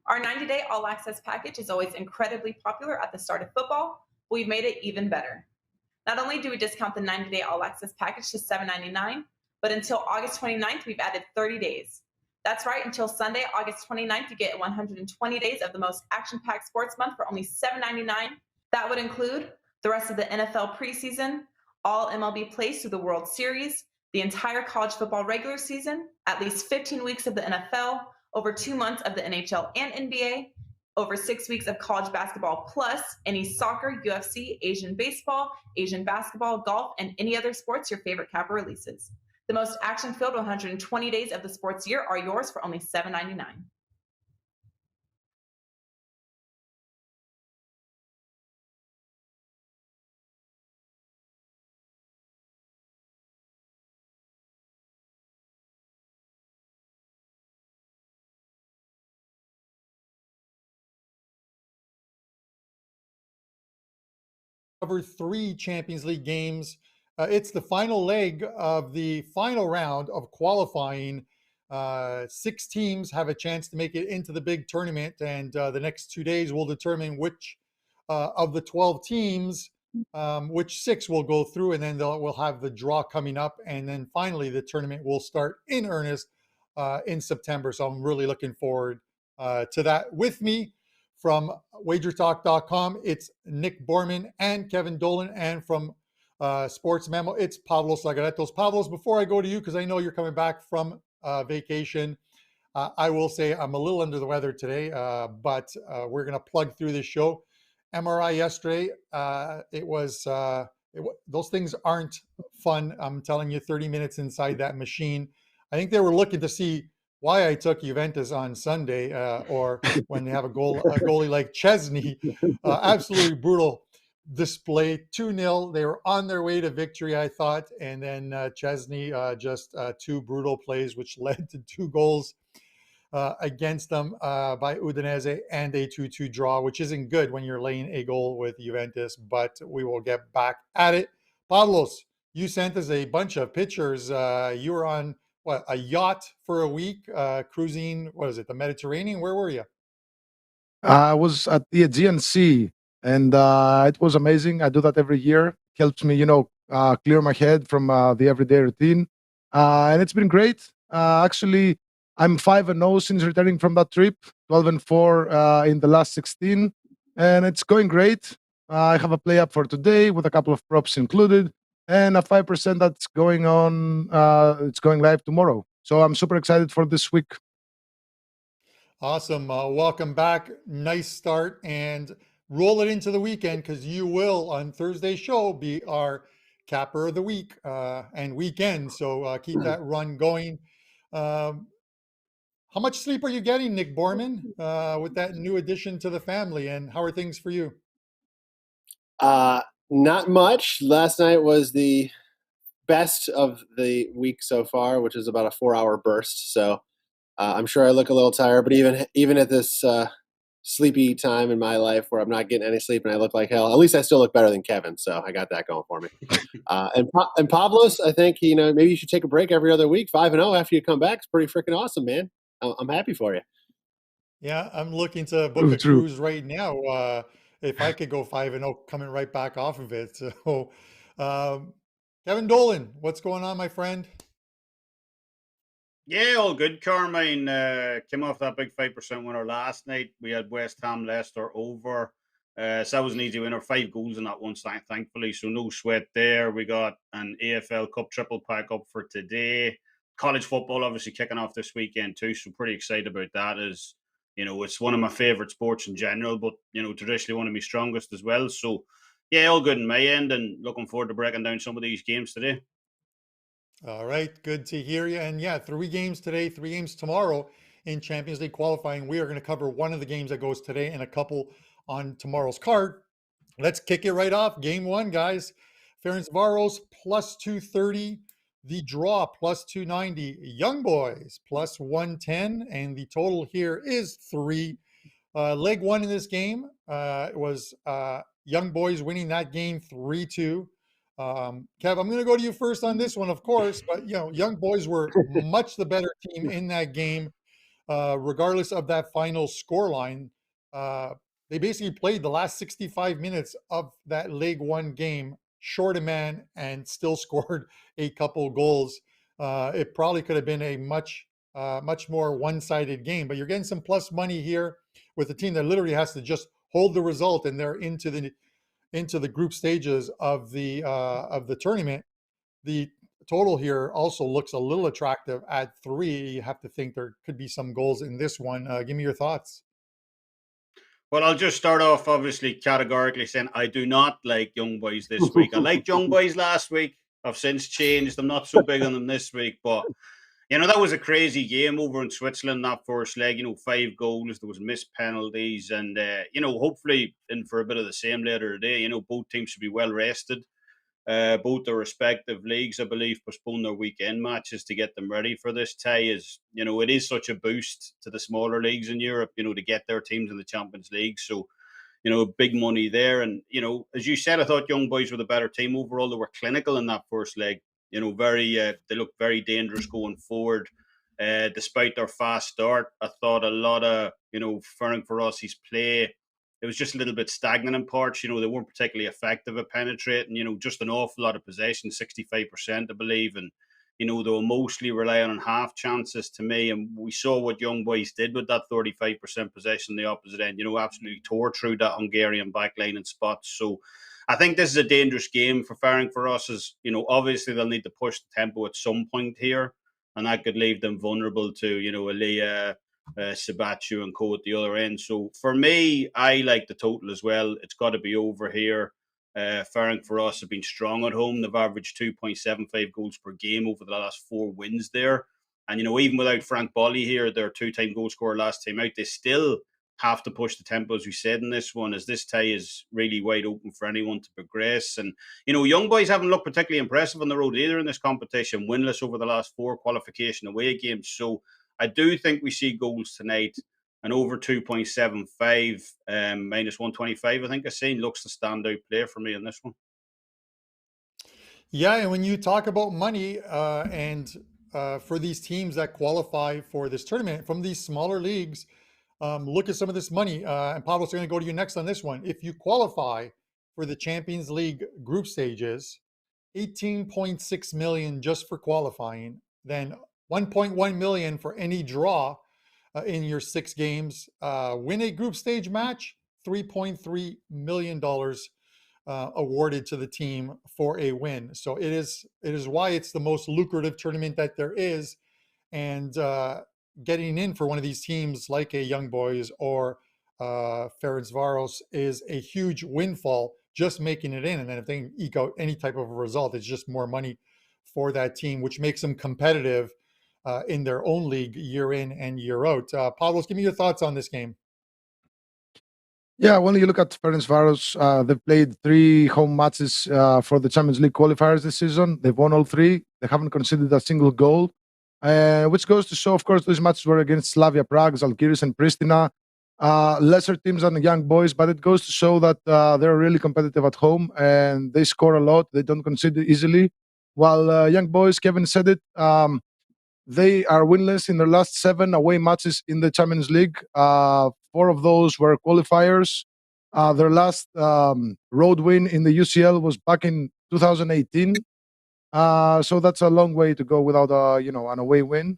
Our 90-day all-access package is always incredibly popular at the start of football, but we've made it even better. Not only do we discount the 90-day all-access package to $7.99, but until August 29th, we've added 30 days. That's right, until Sunday, August 29th, you get 120 days of the most action-packed sports month for only $7.99. That would include the rest of the NFL preseason, all MLB plays through the World Series, the entire college football regular season, at least 15 weeks of the NFL, over 2 months of the NHL and NBA, over 6 weeks of college basketball, plus any soccer, UFC, Asian baseball, Asian basketball, golf, and any other sports your favorite capper releases. The most action-filled 120 days of the sports year are yours for only $7.99. Cover 3 Champions League games. It's the final leg of the final round of qualifying. 6 teams have a chance to make it into the big tournament, and the next 2 days will determine which of the 12 teams, which 6 will go through, and then we'll have the draw coming up, and then finally the tournament will start in earnest in September. So I'm really looking forward to that. With me from WagerTalk.com, it's Nick Borrman and Kevin Dolan, and from Sportsmemo, it's Pavlos Laguretos. Pavlos, before I go to you, because I know you're coming back from vacation, I will say I'm a little under the weather today, but we're going to plug through this show. MRI yesterday, those things aren't fun. I'm telling you, 30 minutes inside that machine. I think they were looking to see why I took Juventus on Sunday, or when they have a goalie like Chesney. Absolutely brutal display. 2-0. They were on their way to victory, I thought, and then Chesney just 2 brutal plays, which led to 2 goals against them by Udinese, and a 2-2 draw, which isn't good when you're laying a goal with Juventus, but we will get back at it. Pavlos, you sent us a bunch of pictures. You were on a yacht for a week, cruising, what is it, the Mediterranean? Where were you? I was at the Aegean Sea, and it was amazing. I do that every year. Helps me, clear my head from the everyday routine, and it's been great. Actually, I'm 5-0 since returning from that trip. 12-4 in the last 16, and it's going great. I have a play up for today with a couple of props included, and a 5% that's going on. It's going live tomorrow, so I'm super excited for this week. Awesome. Welcome back. Nice start, and roll it into the weekend, because you will, on Thursday's show, be our capper of the week and weekend. So keep that run going. How much sleep are you getting, Nick Borrman, with that new addition to the family, and how are things for you? Not much. Last night was the best of the week so far, which is about a 4-hour burst. So I'm sure I look a little tired, but even at this sleepy time in my life where I'm not getting any sleep and I look like hell, at least I still look better than Kevin. So I got that going for me. And Pavlos, I think, maybe you should take a break every other week. 5-0 after you come back is pretty freaking awesome, man. I'm happy for you. Yeah, I'm looking to book a cruise right now. If I could go 5-0, coming right back off of it. So, Kevin Dolan, what's going on, my friend? Yeah, all good. Carmine came off that big 5% winner last night. We had West Ham Leicester over. So that was an easy winner. 5 goals in that one, thankfully. So no sweat there. We got an AFL Cup triple pack up for today. College football obviously kicking off this weekend too. So pretty excited about that. It's one of my favorite sports in general, but traditionally one of my strongest as well. So yeah, all good in my end, and looking forward to breaking down some of these games today. All right, good to hear you. And yeah, 3 games today, 3 games tomorrow in Champions League qualifying. We are going to cover one of the games that goes today and a couple on tomorrow's card. Let's kick it right off. Game 1, guys. Ferencvaros plus 230. The draw plus 290. Young Boys plus 110. And the total here is 3. Leg 1 in this game was Young Boys winning that game 3-2. Kev, I'm going to go to you first on this one, of course, but Young Boys were much the better team in that game. regardless of that final scoreline, they basically played the last 65 minutes of that League One game short a man and still scored a couple goals. It probably could have been a much more one-sided game, but you're getting some plus money here with a team that literally has to just hold the result, and they're into the group stages of the tournament. The total here also looks a little attractive at 3. You have to think there could be some goals in this one. Give me your thoughts. Well, I'll just start off, obviously, categorically saying I do not like Young Boys this week. I liked Young Boys last week. I've since changed. I'm not so big on them this week. But, that was a crazy game over in Switzerland, that first leg. 5 goals. There was missed penalties. And, hopefully in for a bit of the same later today. Both teams should be well rested. Both their respective leagues, I believe, postpone their weekend matches to get them ready for this tie. It is such a boost to the smaller leagues in Europe, to get their teams in the Champions League. So, big money there. And, as you said, I thought Young Boys were the better team overall. They were clinical in that first leg. They looked very dangerous going forward. Despite their fast start, I thought a lot of, Ferencvaros' play, it was just a little bit stagnant in parts. They weren't particularly effective at penetrating, just an awful lot of possession, 65%, I believe. And, they were mostly relying on half chances to me. And we saw what Young Boys did with that 35% possession on the opposite end, absolutely tore through that Hungarian backline in spots. So I think this is a dangerous game for Ferencvaros. Obviously they'll need to push the tempo at some point here. And that could leave them vulnerable to, Aliyah, Sabatu and co at the other end. So for me, I like the total as well. It's got to be over here. Ferencvaros have been strong at home. They've averaged 2.75 goals per game over the last 4 wins there. And, even without Frank Bolly here, their 2-time goal scorer last time out, they still have to push the tempo, as we said in this one, as this tie is really wide open for anyone to progress. And, Young Boys haven't looked particularly impressive on the road either in this competition, winless over the last 4 qualification away games. So I do think we see goals tonight, and over 2.75, minus 125, I think I've seen, looks the standout player for me in this one. Yeah, and when you talk about money for these teams that qualify for this tournament from these smaller leagues, look at some of this money. And Pavlos, I'm going to go to you next on this one. If you qualify for the Champions League group stages, 18.6 million just for qualifying, then 1.1 million for any draw in your 6 games. Win a group stage match, $3.3 million awarded to the team for a win. So it is why it's the most lucrative tournament that there is. And getting in for one of these teams like a Young Boys or Ferencvaros is a huge windfall, just making it in. And then if they can eke out any type of a result, it's just more money for that team, which makes them competitive in their own league year in and year out. Pavlos, give me your thoughts on this game. Yeah, when you look at Ferencvaros, they've played 3 home matches for the Champions League qualifiers this season. They've won all 3. They haven't conceded a single goal, which goes to show, of course, those matches were against Slavia Prague, Zalgiris, and Pristina. Lesser teams than the Young Boys, but it goes to show that they're really competitive at home and they score a lot. They don't concede easily. While Young Boys, Kevin said it, they are winless in their last 7 away matches in the Champions League. 4 of those were qualifiers. Their last road win in the UCL was back in 2018. So that's a long way to go without an away win.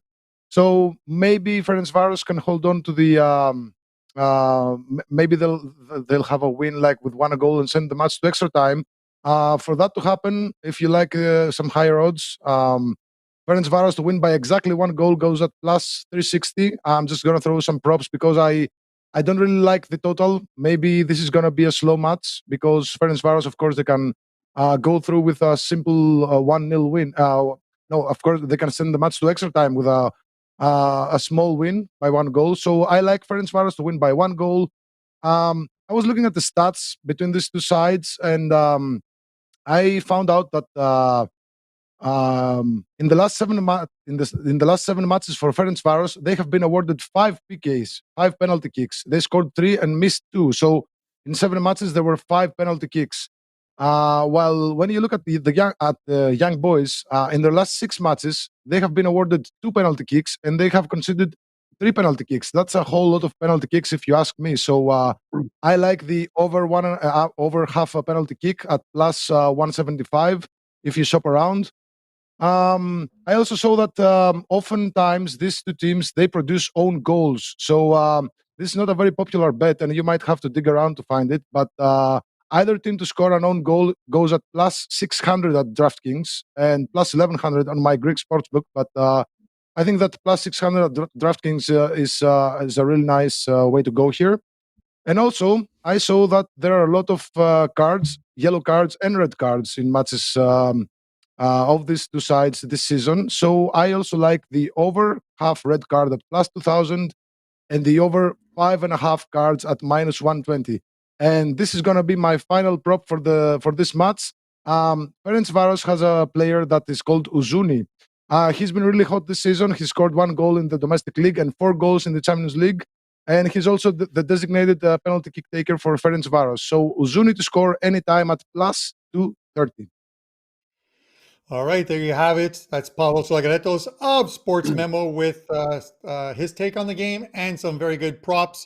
So maybe Ferencvaros can hold on to the. Maybe they'll have a win like with 1 goal and send the match to extra time. For that to happen, if you like some higher odds, Ferencvaros to win by exactly 1 goal goes at plus 360. I'm just gonna throw some props because I don't really like the total. Maybe this is gonna be a slow match because Ferencvaros, of course, they can go through with a simple 1-0 win. No, of course they can send the match to extra time with a small win by 1 goal. So I like Ferencvaros to win by 1 goal. I was looking at the stats between these 2 sides, and I found out that in the last 7 matches for Ferencvaros, they have been awarded 5 PKs, 5 penalty kicks. They scored 3 and missed 2. So in 7 matches, there were 5 penalty kicks. While when you look at the Young Boys, in their last 6 matches, they have been awarded 2 penalty kicks and they have conceded 3 penalty kicks. That's a whole lot of penalty kicks, if you ask me. So I like the over half a penalty kick at plus 175 if you shop around. I also saw that oftentimes these two teams, they produce own goals. So this is not a very popular bet, and you might have to dig around to find it. But either team to score an own goal goes at plus 600 at DraftKings and plus 1100 on my Greek sportsbook. But I think that plus 600 at DraftKings is a really nice way to go here. And also, I saw that there are a lot of cards, yellow cards and red cards in matches of these two sides this season. So I also like the over half red card at plus 2000 and the over 5.5 cards at minus 120. And this is going to be my final prop for this match. Ferencvaros has a player that is called Uzuni. He's been really hot this season. He scored 1 goal in the domestic league and 4 goals in the Champions League. And he's also the designated penalty kick taker for Ferencvaros. So Uzuni to score anytime at plus 230. All right, there you have it. That's Pavlos Laguretos of SportsMemo with his take on the game and some very good props.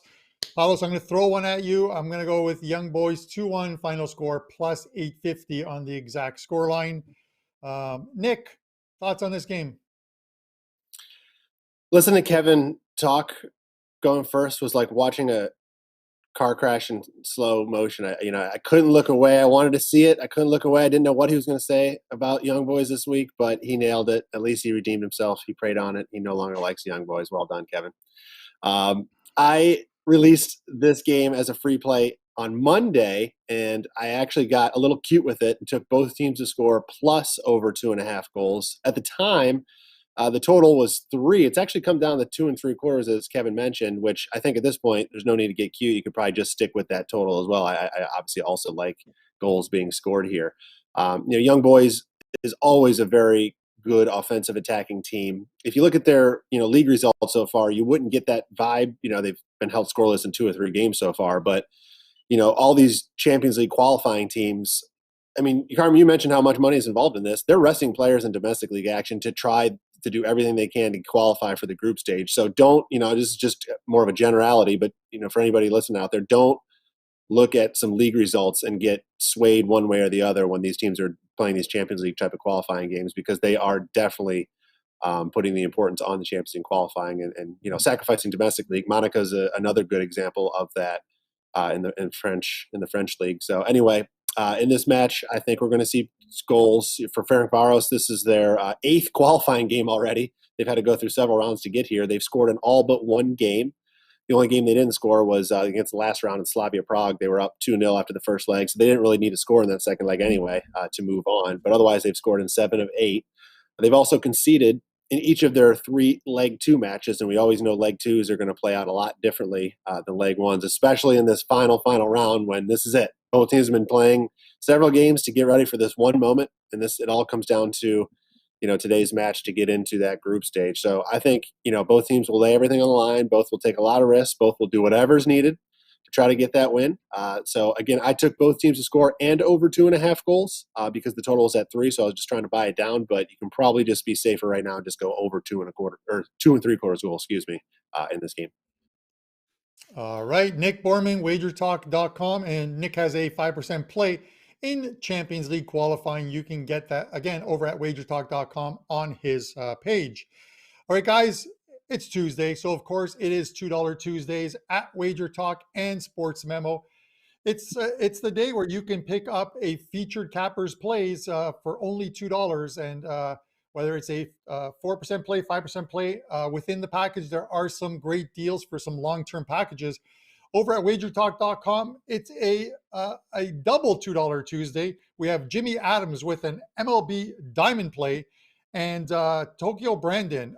Pavlos, I'm going to throw one at you. I'm going to go with Young Boys 2-1 final score plus 850 on the exact scoreline. Nick, thoughts on this game? Listen to Kevin talk going first was like watching a car crash in slow motion. I couldn't look away. I wanted to see it. I couldn't look away. I didn't know what he was going to say about Young Boys this week, but he nailed it. At least he redeemed himself. He preyed on it. He no longer likes Young Boys. Well done, Kevin. I released this game as a free play on Monday, and I actually got a little cute with it and took both teams to score plus over 2.5 goals. At the time, the total was 3. It's actually come down to 2 3/4, as Kevin mentioned, which I think at this point, there's no need to get cute. You could probably just stick with that total as well. I obviously also like goals being scored here. Young Boys is always a very good offensive attacking team. If you look at their league results so far, you wouldn't get that vibe. They've been held scoreless in 2 or 3 games so far, but all these Champions League qualifying teams. I mean, Carmen, you mentioned how much money is involved in this. They're resting players in domestic league action to try to do everything they can to qualify for the group stage. So don't, this is just more of a generality, but for anybody listening out there, don't look at some league results and get swayed one way or the other when these teams are playing these Champions League type of qualifying games, because they are definitely putting the importance on the Champions League qualifying and sacrificing domestic league. Monaco's another good example of that in the French league. So anyway, in this match, I think we're going to see goals for Ferencvaros. This is their 8th qualifying game already. They've had to go through several rounds to get here. They've scored in all but 1 game. The only game they didn't score was against the last round in Slavia Prague. They were up 2-0 after the first leg, so they didn't really need to score in that second leg anyway to move on. But otherwise, they've scored in 7 of 8. They've also conceded in each of their 3 leg 2 matches, and we always know leg 2s are going to play out a lot differently than leg 1s, especially in this final round when this is it. Both teams have been playing several games to get ready for this one moment, and it all comes down to today's match to get into that group stage. So I think both teams will lay everything on the line. Both will take a lot of risks. Both will do whatever's needed to try to get that win. So again, I took both teams to score and over 2.5 goals because the total is at 3. So I was just trying to buy it down, but you can probably just be safer right now and just go over 2.25 or 2 3/4 goals, in this game. All right, Nick Borrman, WagerTalk.com, and Nick has a 5% play in Champions League qualifying. You can get that again over at WagerTalk.com on his page. All right, guys, it's Tuesday, so of course it is $2 Tuesdays at WagerTalk and SportsMemo. It's the day where you can pick up a featured cappers plays for only $2, and whether it's a 4% play, 5% play within the package, there are some great deals for some long-term packages. Over at WagerTalk.com, it's a double $2 Tuesday. We have Jimmy Adams with an MLB diamond play, and Tokyo Brandon.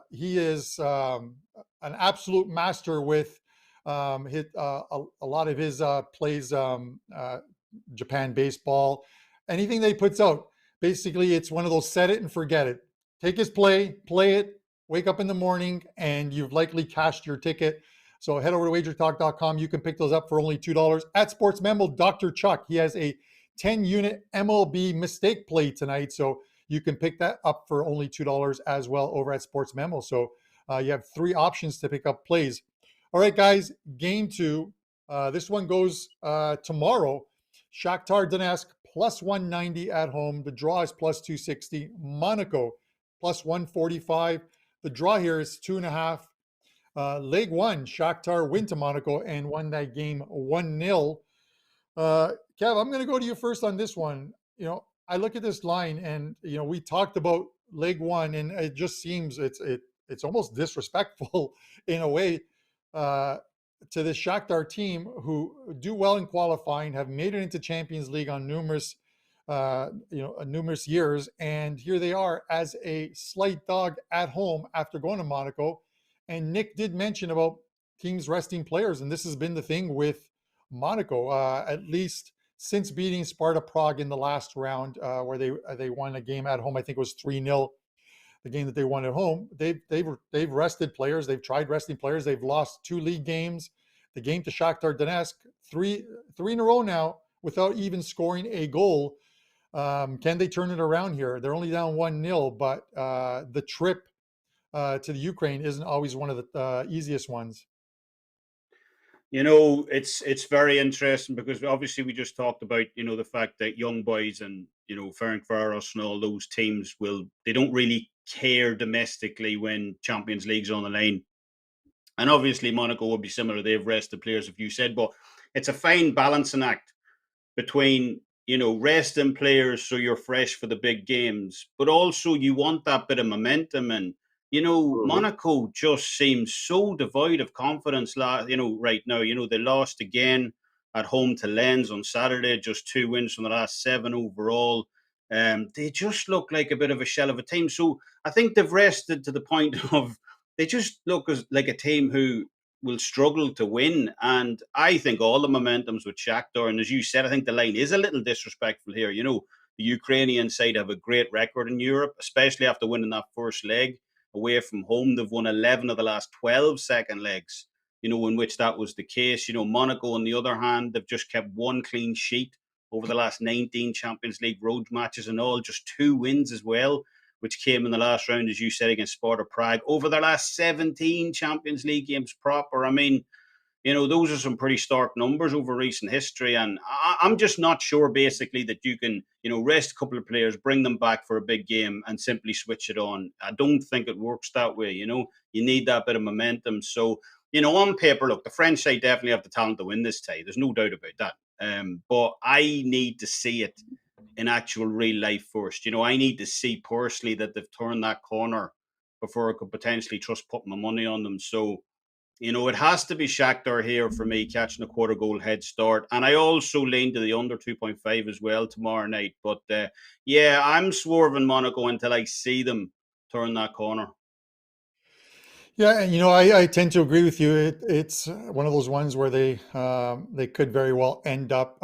He is an absolute master with a lot of his plays, Japan baseball, anything that he puts out. Basically, it's one of those set it and forget it. Take his play it, wake up in the morning, and you've likely cashed your ticket. So head over to WagerTalk.com. You can pick those up for only $2. At SportsMemo, Dr. Chuck, he has a 10-unit MLB mistake play tonight. So you can pick that up for only $2 as well over at SportsMemo. So You have 3 options to pick up plays. All right, guys, game 2. This one goes tomorrow. Shakhtar Donetsk plus 190 at home. The draw is plus 260. Monaco plus 145. The draw here is 2.5. Leg 1, Shakhtar win to Monaco and won that game 1-0. Kev, I'm going to go to you first on this one. I look at this line, and we talked about leg 1, and it just seems it's almost disrespectful in a way to this Shakhtar team, who do well in qualifying, have made it into Champions League on numerous years, and here they are as a slight dog at home after going to Monaco. And Nick did mention about teams resting players, and this has been the thing with Monaco, at least since beating Sparta Prague in the last round, where they won a game at home. I think it was 3-0, the game that they won at home. They've rested players. They've tried resting players. They've lost 2 league games. The game to Shakhtar Donetsk, three in a row now without even scoring a goal. Can they turn it around here? They're only down 1-0, but the trip to the Ukraine isn't always one of the easiest ones. It's very interesting, because obviously we just talked about, the fact that young boys and, Ferencvaros and all those teams they don't really care domestically when Champions League's on the line. And obviously Monaco would be similar. They've rested players, if you said, but it's a fine balancing act between, resting players so you're fresh for the big games, but also you want that bit of momentum. And Monaco just seems so devoid of confidence, right now. They lost again at home to Lens on Saturday, just 2 wins from the last 7 overall. They just look like a bit of a shell of a team. So I think they've rested to the point of they just look like a team who will struggle to win. And I think all the momentum's with Shakhtar. And as you said, I think the line is a little disrespectful here. The Ukrainian side have a great record in Europe, especially after winning that first leg away from home. They've won 11 of the last 12 second legs, in which that was the case. Monaco, on the other hand, they've just kept 1 clean sheet over the last 19 Champions League road matches, and all just 2 wins as well, which came in the last round, as you said, against Sparta Prague. Over their last 17 Champions League games proper, I mean, those are some pretty stark numbers over recent history. And I'm just not sure, basically, that you can, rest a couple of players, bring them back for a big game and simply switch it on. I don't think it works that way. You need that bit of momentum. So, on paper, look, the French side definitely have the talent to win this tie. There's no doubt about that. But I need to see it in actual real life first. I need to see personally that they've turned that corner before I could potentially trust putting my money on them. So, it has to be Shakhtar here for me, catching a 1/4 goal head start. And I also lean to the under 2.5 as well tomorrow night. But yeah, I'm swerving Monaco until I see them turn that corner. Yeah, and I tend to agree with you. It's one of those ones where they could very well end up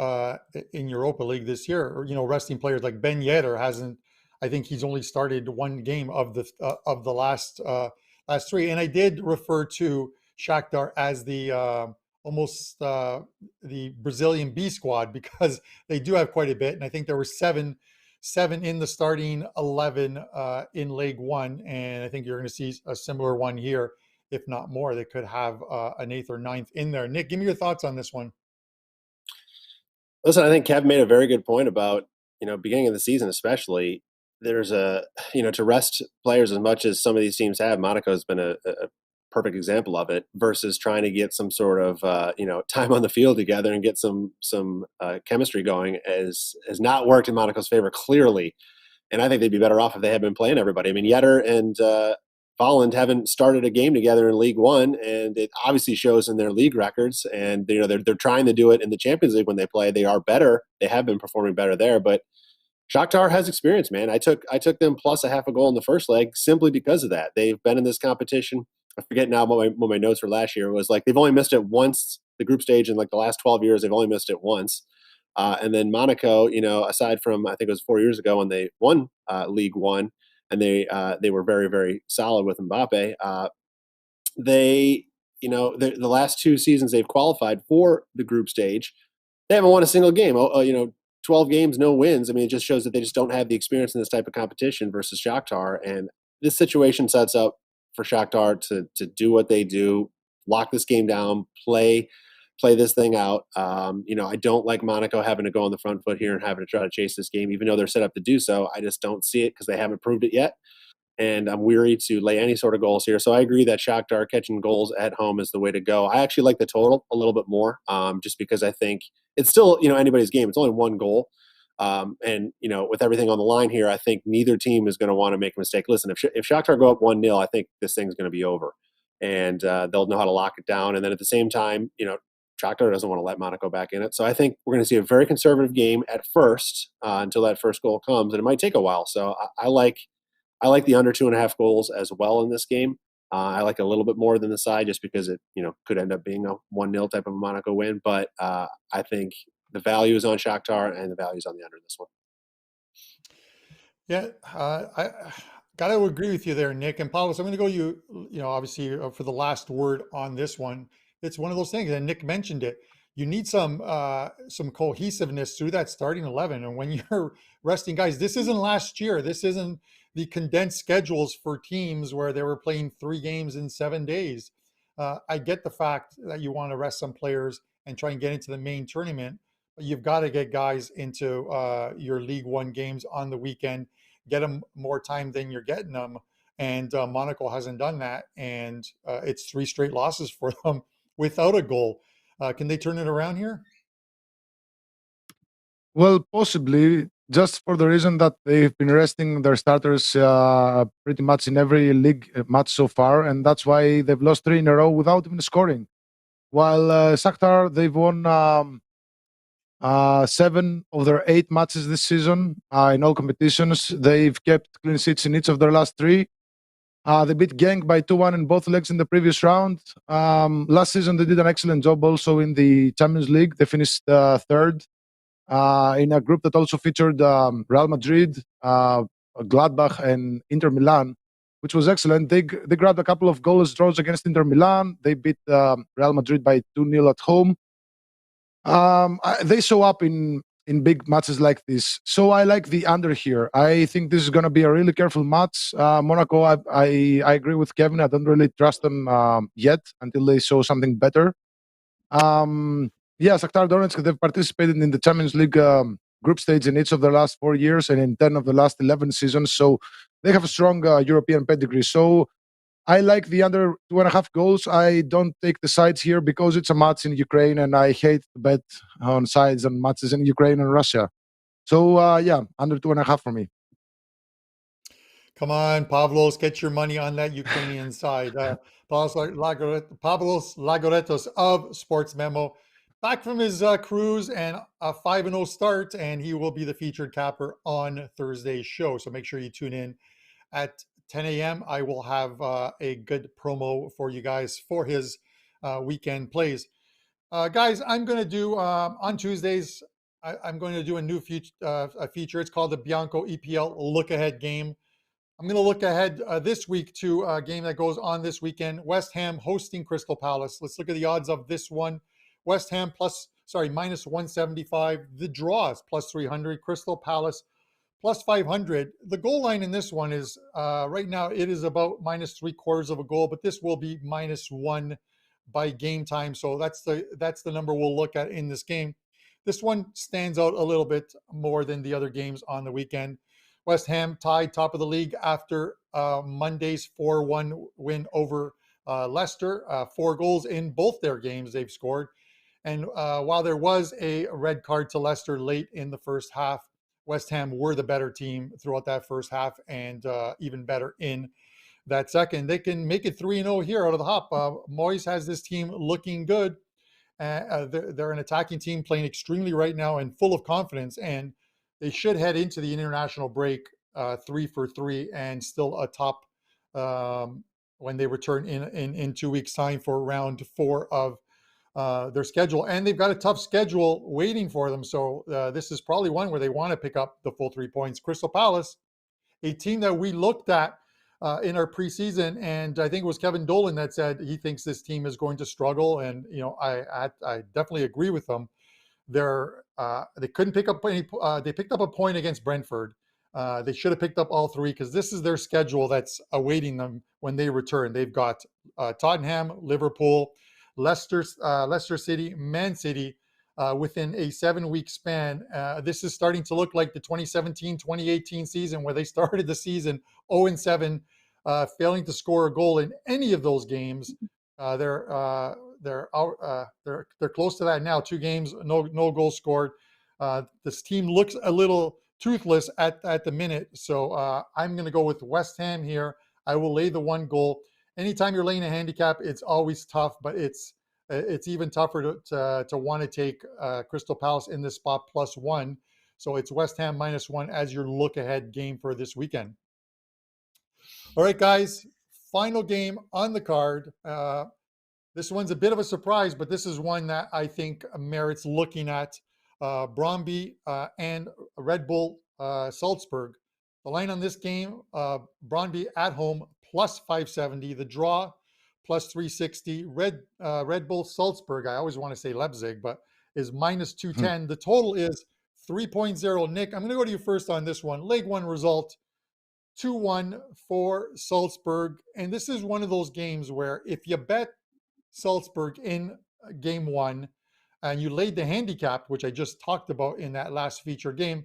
in Europa League this year. Or, resting players like Ben Yedder hasn't. I think he's only started 1 game of the last 3. And I did refer to Shakhtar as the almost the Brazilian B squad, because they do have quite a bit. And I think there were seven in the starting 11 in leg 1, and I think you're going to see a similar one here, if not more. They could have an 8th or 9th in there. Nick, give me your thoughts on this one. Listen, I think Kev made a very good point about, beginning of the season especially. There's to rest players as much as some of these teams have. Monaco has been a perfect example of it, versus trying to get some sort of time on the field together and get some chemistry going has not worked in Monaco's favor, clearly. And I think they'd be better off if they had been playing everybody. I mean, Yedder and Volland haven't started a game together in League One, and it obviously shows in their league records. And they're trying to do it in the Champions League when they play. They are better. They have been performing better there, but Shakhtar has experience, man. I took them plus a 1/2 goal in the first leg simply because of that. They've been in this competition. I forget now what my notes for last year was. Like, they've only missed it once, the group stage, in like the last 12 years. They've only missed it once. And then Monaco, aside from, I think it was 4 years ago when they won League One, and they were very, very solid with Mbappe. The last 2 seasons they've qualified for the group stage, they haven't won a single game. 12 games, no wins. I mean, it just shows that they just don't have the experience in this type of competition versus Shakhtar. And this situation sets up for Shakhtar to do what they do, lock this game down, play this thing out. I don't like Monaco having to go on the front foot here and having to try to chase this game, even though they're set up to do so. I just don't see it because they haven't proved it yet. And I'm weary to lay any sort of goals here. So I agree that Shakhtar catching goals at home is the way to go. I actually like the total a little bit more, just because I think it's still, anybody's game. It's only one goal. And with everything on the line here, I think neither team is going to want to make a mistake. Listen, if Shakhtar go up 1-0, I think this thing's going to be over. And they'll know how to lock it down. And then at the same time, Shakhtar doesn't want to let Monaco back in it. So I think we're going to see a very conservative game at first until that first goal comes. And it might take a while. So I like the under 2.5 goals as well in this game. I like a little bit more than the side just because it, could end up being a 1-0 type of a Monaco win. But I think the value is on Shakhtar and the value is on the under in this one. Yeah, I got to agree with you there, Nick. And Pavlos, I'm going to go obviously for the last word on this one. It's one of those things, and Nick mentioned it. You need some cohesiveness through that starting 11. And when you're resting guys, this isn't last year. This isn't the condensed schedules for teams where they were playing 3 games in 7 days. I get the fact that you want to rest some players and try and get into the main tournament, but you've got to get guys into your League One games on the weekend, get them more time than you're getting them. And Monaco hasn't done that. And it's 3 straight losses for them without a goal. Can they turn it around here? Well, possibly, just for the reason that they've been resting their starters pretty much in every league match so far, and that's why they've lost 3 in a row without even scoring. While Shakhtar, they've won 7 of their 8 matches this season in all competitions. They've kept clean sheets in each of their last 3. They beat Genk by 2-1 in both legs in the previous round. Last season, they did an excellent job also in the Champions League. They finished 3rd in a group that also featured Real Madrid, Gladbach, and Inter Milan, which was excellent. They grabbed a couple of goalless draws against Inter Milan. They beat Real Madrid by 2-0 at home. They show up in big matches like this. So I like the under here. I think this is going to be a really careful match. Monaco, I agree with Kevin. I don't really trust them yet until they show something better. Shakhtar Donetsk, they've participated in the Champions League group stage in each of the last 4 years and in 10 of the last 11 seasons. So they have a strong European pedigree. So I like the under 2.5 goals. I don't take the sides here because it's a match in Ukraine, and I hate to bet on sides and matches in Ukraine and Russia. So under 2.5 for me. Come on, Pavlos, get your money on that Ukrainian side. Pavlos Laguretos of SportsMemo, back from his cruise and a 5-0 start, and he will be the featured capper on Thursday's show. So make sure you tune in at 10 a.m. I will have a good promo for you guys for his weekend plays. Guys, I'm going to do on Tuesdays, I'm going to do a new feature. It's called the Bianco EPL Lookahead game. I'm going to look ahead this week to a game that goes on this weekend. West Ham hosting Crystal Palace. Let's look at the odds of this one. West Ham minus 175. The draws plus 300. Crystal Palace plus 500. The goal line in this one is right now it is about minus 3/4 of a goal, but this will be -1 by game time. So that's the number we'll look at in this game. This one stands out a little bit more than the other games on the weekend. West Ham tied top of the league after Monday's 4-1 win over Leicester. 4 goals in both their games they've scored. And while there was a red card to Leicester late in the first half, West Ham were the better team throughout that first half and even better in that second. They can make it 3-0 here out of the hop. Moyes has this team looking good. They're an attacking team playing extremely right now and full of confidence. And they should head into the international break 3 for 3 and still atop when they return in 2 weeks' time for round 4 of their schedule. And they've got a tough schedule waiting for them. So this is probably one where they want to pick up the full 3 points. Crystal Palace, a team that we looked at in our preseason, and I think it was Kevin Dolan that said he thinks this team is going to struggle. And I definitely agree with them. They couldn't pick up any. They picked up a point against Brentford. They should have picked up all three because this is their schedule that's awaiting them when they return. They've got Tottenham, Liverpool, Leicester City, Man City within a 7-week span. This is starting to look like the 2017-2018 season where they started the season 0-7, failing to score a goal in any of those games. They're close to that now. 2 games, no goals scored. This team looks a little toothless at the minute. So I'm going to go with West Ham here. I will lay the 1 goal. Anytime you're laying a handicap, it's always tough, but it's even tougher to want to take Crystal Palace in this spot +1. So it's West Ham -1 as your look ahead game for this weekend. All right, guys, final game on the card. This one's a bit of a surprise, but this is one that I think merits looking at. Brondby and Red Bull Salzburg. The line on this game, Brondby at home +570. The draw +360. Red Bull Salzburg, I always want to say Leipzig, but is -210. The total is 3.0. Nick, I'm going to go to you first on this one. Leg 1 result, 2-1 for Salzburg. And this is one of those games where if you bet Salzburg in game 1, and you laid the handicap, which I just talked about in that last feature game,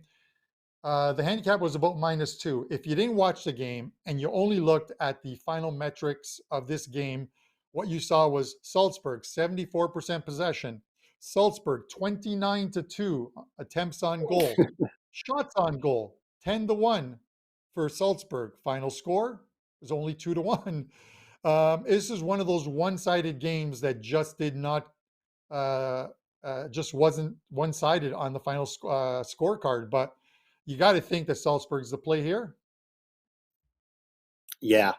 the handicap was about -2. If you didn't watch the game and you only looked at the final metrics of this game, what you saw was Salzburg 74% possession, Salzburg 29-2 attempts on goal, shots on goal 10-1 for Salzburg. Final score was only 2-1. This is one of those one-sided games that just did not. Just wasn't one-sided on the final scorecard, but you got to think that Salzburg's the play here. Yeah,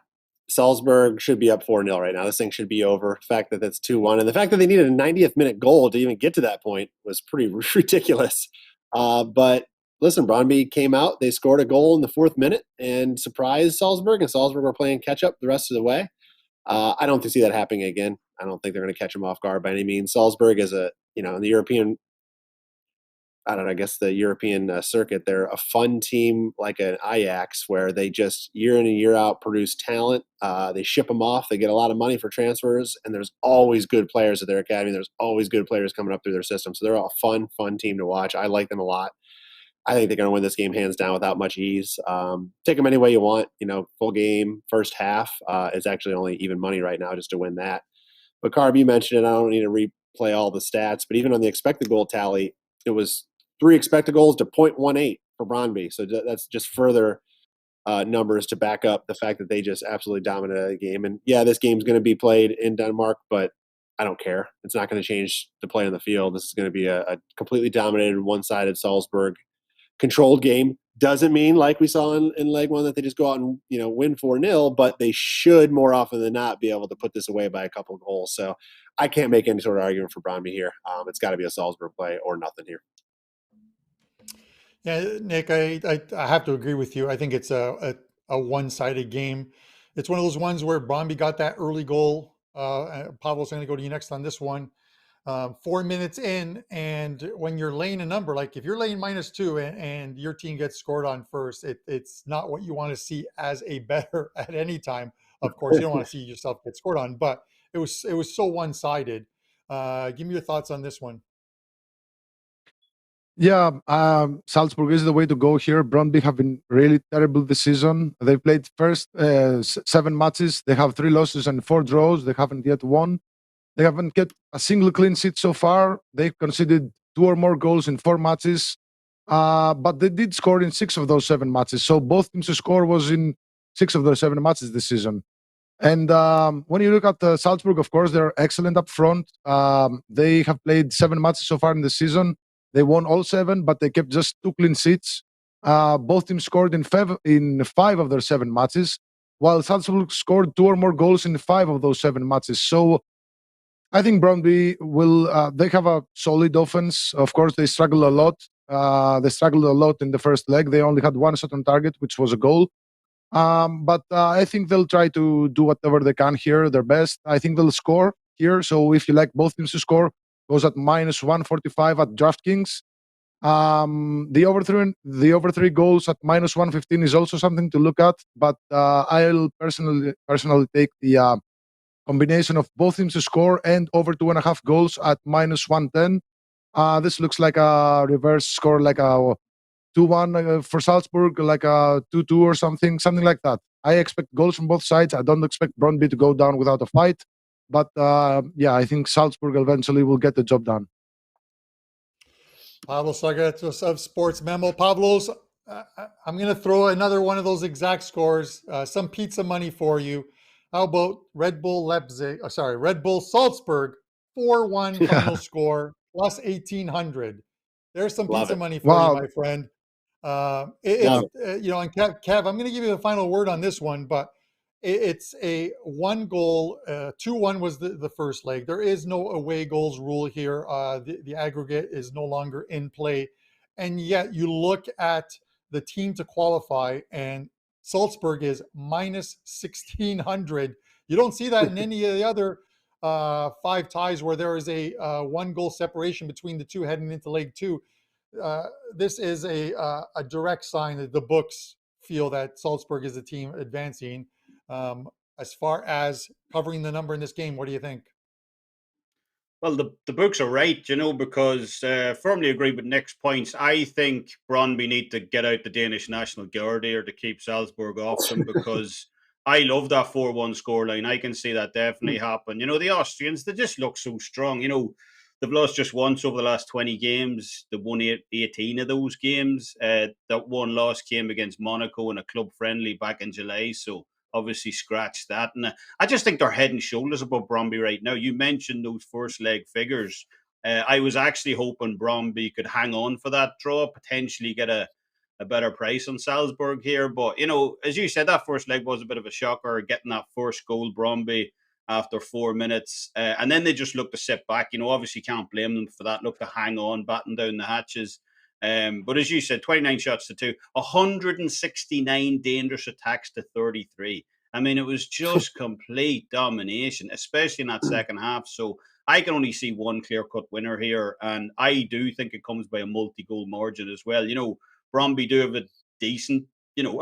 Salzburg should be up 4-0 right now. This thing should be over. The fact that that's 2-1, and the fact that they needed a 90th minute goal to even get to that point was pretty ridiculous. But listen, Brondby came out. They scored a goal in the 4th minute and surprised Salzburg, and Salzburg were playing catch-up the rest of the way. I don't see that happening again. I don't think they're going to catch them off guard by any means. Salzburg is in the European, I guess the European circuit, they're a fun team like an Ajax where they just year in and year out produce talent. They ship them off. They get a lot of money for transfers, and there's always good players at their academy. There's always good players coming up through their system. So they're a fun team to watch. I like them a lot. I think they're going to win this game hands down without much ease. Take them any way you want. Full game, first half. It's actually only even money right now just to win that. But Carb, you mentioned it. I don't need to replay all the stats, but even on the expected goal tally, it was 3 expected goals to 0.18 for Brondby. So that's just further numbers to back up the fact that they just absolutely dominated the game. And yeah, this game's going to be played in Denmark, but I don't care. It's not going to change the play on the field. This is going to be a completely dominated, one-sided Salzburg controlled game. Doesn't mean, like we saw in leg 1, that they just go out and win 4-0, but they should more often than not be able to put this away by a couple of goals. So I can't make any sort of argument for Brondby here. It's got to be a Salzburg play or nothing here. Yeah, Nick, I have to agree with you. I think it's a one-sided game. It's one of those ones where Brondby got that early goal. Pavlos, I'm going to go to you next on this one. 4 minutes in, and when you're laying a number, like if you're laying -2 and your team gets scored on first, it's not what you want to see as a bettor at any time. Of course, you don't want to see yourself get scored on, but it was so one-sided. Give me your thoughts on this one. Yeah, Salzburg is the way to go here. Brondby have been really terrible this season. They played first 7 matches. They have 3 losses and 4 draws. They haven't yet won. They haven't get a single clean sheet so far. They conceded 2 or more goals in 4 matches, but they did score in 6 of those 7 matches. So both teams to score was in 6 of those 7 matches this season. And when you look at Salzburg, of course, they're excellent up front. They have played 7 matches so far in the season. They won all 7, but they kept just 2 clean sheets. Both teams scored in 5 of their 7 matches, while Salzburg scored 2 or more goals in 5 of those 7 matches. So I think Brondby will. They have a solid offense. Of course, they struggle a lot. They struggled a lot in the first leg. They only had 1 shot on target, which was a goal. But I think they'll try to do whatever they can here, their best. I think they'll score here. So if you like both teams to score, goes at -145 at DraftKings. The over three goals at -115 is also something to look at, but I'll personally take the combination of both teams to score and over 2.5 goals at -110. This looks like a reverse score, like a 2-1 for Salzburg, like a 2-2 or something like that. I expect goals from both sides. I don't expect Brondby to go down without a fight, but I think Salzburg eventually will get the job done. Pavlos Laguretos of SportsMemo. Pavlos, I'm going to throw another one of those exact scores, some pizza money for you. How about Red Bull Salzburg, 4-1 final score, plus 1,800. There's some pizza money for you, my friend. And Kev, I'm going to give you the final word on this one, but it's a 1-goal, 2-1 was the first leg. There is no away goals rule here. The aggregate is no longer in play. And yet you look at the team to qualify, and Salzburg is -1,600. You don't see that in any of the other 5 ties where there is a 1-goal separation between the two heading into leg 2. This is a direct sign that the books feel that Salzburg is the team advancing. As far as covering the number in this game, what do you think? Well, the books are right, because firmly agree with Nick's points. I think Brondby need to get out the Danish national guard here to keep Salzburg off them, because I love that 4-1 scoreline. I can see that definitely happen. The Austrians, they just look so strong. They've lost just once over the last 20 games. They won 18 of those games. That one loss came against Monaco in a club friendly back in July. So obviously scratch that. And I just think they're head and shoulders above Brondby right now. You mentioned those first leg figures. I was actually hoping Brondby could hang on for that draw, potentially get a better price on Salzburg here. But, as you said, that first leg was a bit of a shocker, getting that first goal, Brondby, after 4 minutes. And then they just looked to sit back. Obviously can't blame them for that. Look to hang on, batten down the hatches. But as you said, 29 shots to 2, 169 dangerous attacks to 33. I mean, it was just complete domination, especially in that second half. So I can only see one clear-cut winner here, and I do think it comes by a multi-goal margin as well. Brondby do have a decent,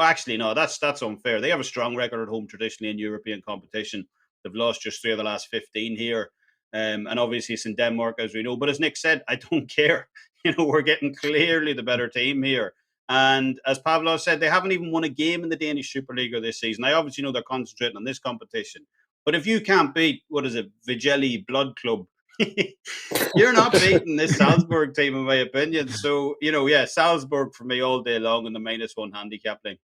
actually, no, that's unfair. They have a strong record at home traditionally in European competition. They've lost just 3 of the last 15 here. And obviously it's in Denmark, as we know. But as Nick said, I don't care. We're getting clearly the better team here. And as Pavlos said, they haven't even won a game in the Danish Superliga this season. I obviously know they're concentrating on this competition. But if you can't beat, Vigeli Blood Club, you're not beating this Salzburg team, in my opinion. So, Salzburg for me all day long on the -1 handicap line.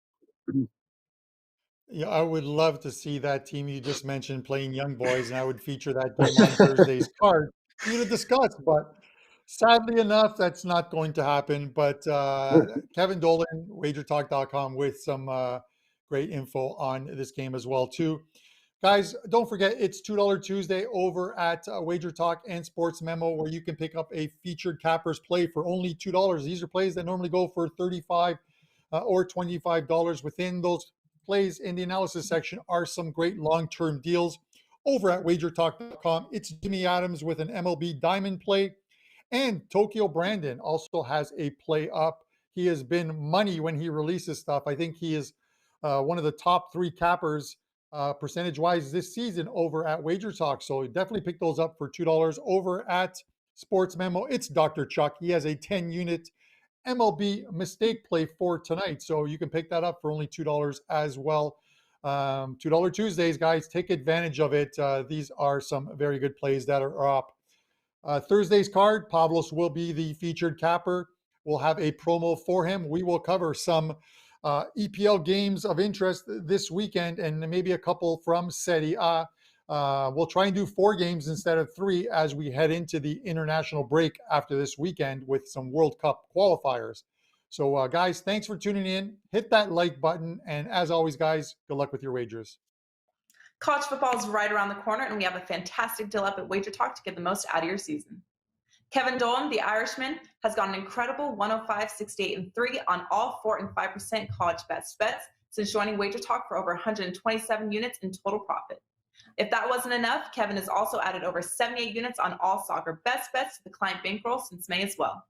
Yeah, I would love to see that team you just mentioned playing young boys, and I would feature that game on Thursday's card for you to discuss. But sadly enough, that's not going to happen. But Kevin Dolan, WagerTalk.com, with some great info on this game as well, too. Guys, don't forget, it's $2 Tuesday over at WagerTalk and SportsMemo, where you can pick up a featured cappers play for only $2. These are plays that normally go for $35 or $25. Within those plays in the analysis section are some great long-term deals over at WagerTalk.com. It's Jimmy Adams with an MLB diamond play, and Tokyo Brandon also has a play up. He has been money when he releases stuff. I think he is one of the top 3 cappers percentage-wise this season over at WagerTalk. So definitely pick those up for $2 over at SportsMemo. It's Dr. Chuck. He has a 10-unit MLB mistake play for tonight. So you can pick that up for only $2 as well. $2 Tuesdays, guys. Take advantage of it. These are some very good plays that are up. Thursday's card, Pavlos will be the featured capper. We'll have a promo for him. We will cover some EPL games of interest this weekend and maybe a couple from Serie A. We'll try and do 4 games instead of 3 as we head into the international break after this weekend with some World Cup qualifiers. So, guys, thanks for tuning in. Hit that like button. And as always, guys, good luck with your wagers. College football is right around the corner, and we have a fantastic deal up at WagerTalk to get the most out of your season. Kevin Dolan, the Irishman, has got an incredible 105, 68, and 3 on all 4% and 5% college best bets since joining WagerTalk for over 127 units in total profit. If that wasn't enough, Kevin has also added over 78 units on all soccer best bets to the client bankroll since May as well.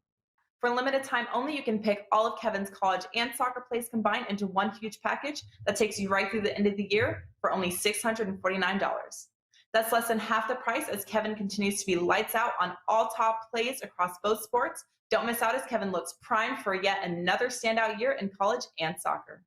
For a limited time only, you can pick all of Kevin's college and soccer plays combined into one huge package that takes you right through the end of the year for only $649. That's less than half the price as Kevin continues to be lights out on all top plays across both sports. Don't miss out as Kevin looks primed for yet another standout year in college and soccer.